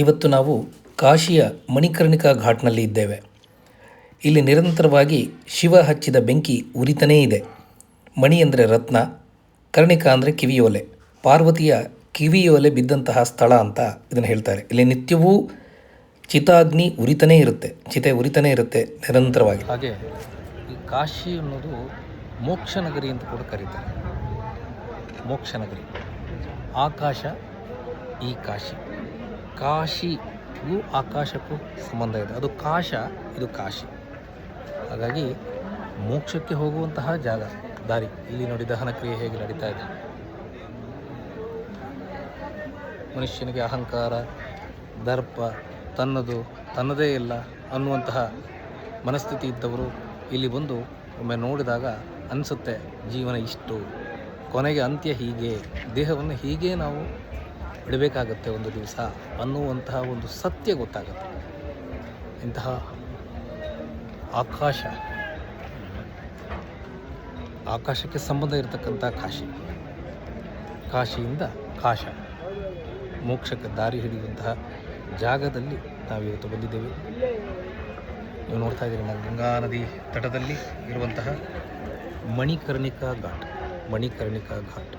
ಇವತ್ತು ನಾವು ಕಾಶಿಯ ಮಣಿಕರ್ಣಿಕಾ ಘಾಟ್ನಲ್ಲಿ ಇದ್ದೇವೆ. ಇಲ್ಲಿ ನಿರಂತರವಾಗಿ ಶಿವ ಹಚ್ಚಿದ ಬೆಂಕಿ ಉರಿತಾನೇ ಇದೆ. ಮಣಿ ಅಂದರೆ ರತ್ನ, ಕರ್ಣಿಕಾ ಅಂದರೆ ಕಿವಿಯೋಲೆ, ಪಾರ್ವತಿಯ ಕಿವಿಯೋಲೆ ಬಿದ್ದಂತಹ ಸ್ಥಳ ಅಂತ ಇದನ್ನು ಹೇಳ್ತಾರೆ. ಇಲ್ಲಿ ನಿತ್ಯವೂ ಚಿತಾಗ್ನಿ ಉರಿತಾನೇ ಇರುತ್ತೆ, ಚಿತೆ ಉರಿತಾನೇ ಇರುತ್ತೆ ನಿರಂತರವಾಗಿ. ಹಾಗೆ ಈ ಕಾಶಿ ಅನ್ನೋದು ಮೋಕ್ಷ ನಗರಿ ಅಂತ ಕೂಡ ಕರೀತಾರೆ. ಮೋಕ್ಷ ನಗರಿ, ಆಕಾಶ ಈ ಕಾಶಿ. ಕಾಶಿಗೂ ಆಕಾಶಕ್ಕೂ ಸಂಬಂಧ ಇದೆ. ಅದು ಕಾಶ, ಇದು ಕಾಶಿ. ಹಾಗಾಗಿ ಮೋಕ್ಷಕ್ಕೆ ಹೋಗುವಂತಹ ಜಾಗ, ದಾರಿ. ಇಲ್ಲಿ ನೋಡಿ ದಹನ ಕ್ರಿಯೆ ಹೇಗೆ ನಡೀತಾ ಇದೆ. ಮನುಷ್ಯನಿಗೆ ಅಹಂಕಾರ, ದರ್ಪ, ತನ್ನದೇ ಇಲ್ಲ ಅನ್ನುವಂತಹ ಮನಸ್ಥಿತಿ ಇದ್ದವರು ಇಲ್ಲಿ ಬಂದು ಒಮ್ಮೆ ನೋಡಿದಾಗ ಅನಿಸುತ್ತೆ, ಜೀವನ ಇಷ್ಟು, ಕೊನೆಗೆ ಅಂತ್ಯ ಹೀಗೆ, ದೇಹವನ್ನು ಹೀಗೆ ನಾವು ಬಿಡಬೇಕಾಗತ್ತೆ ಒಂದು ದಿವಸ ಅನ್ನುವಂತಹ ಒಂದು ಸತ್ಯ ಗೊತ್ತಾಗುತ್ತೆ. ಇಂತಹ ಆಕಾಶಕ್ಕೆ ಸಂಬಂಧ ಇರತಕ್ಕಂಥ ಕಾಶಿ, ಕಾಶಿಯಿಂದ ಕಾಶ, ಮೋಕ್ಷಕ್ಕೆ ದಾರಿ ಹಿಡಿಯುವಂತಹ ಜಾಗದಲ್ಲಿ ನಾವಿವತ್ತು ಬಂದಿದ್ದೇವೆ. ನೀವು ನೋಡ್ತಾ ಇದ್ದೀರಿ, ಗಂಗಾ ನದಿ ತಟದಲ್ಲಿ ಇರುವಂತಹ ಮಣಿಕರ್ಣಿಕಾ ಘಾಟ್.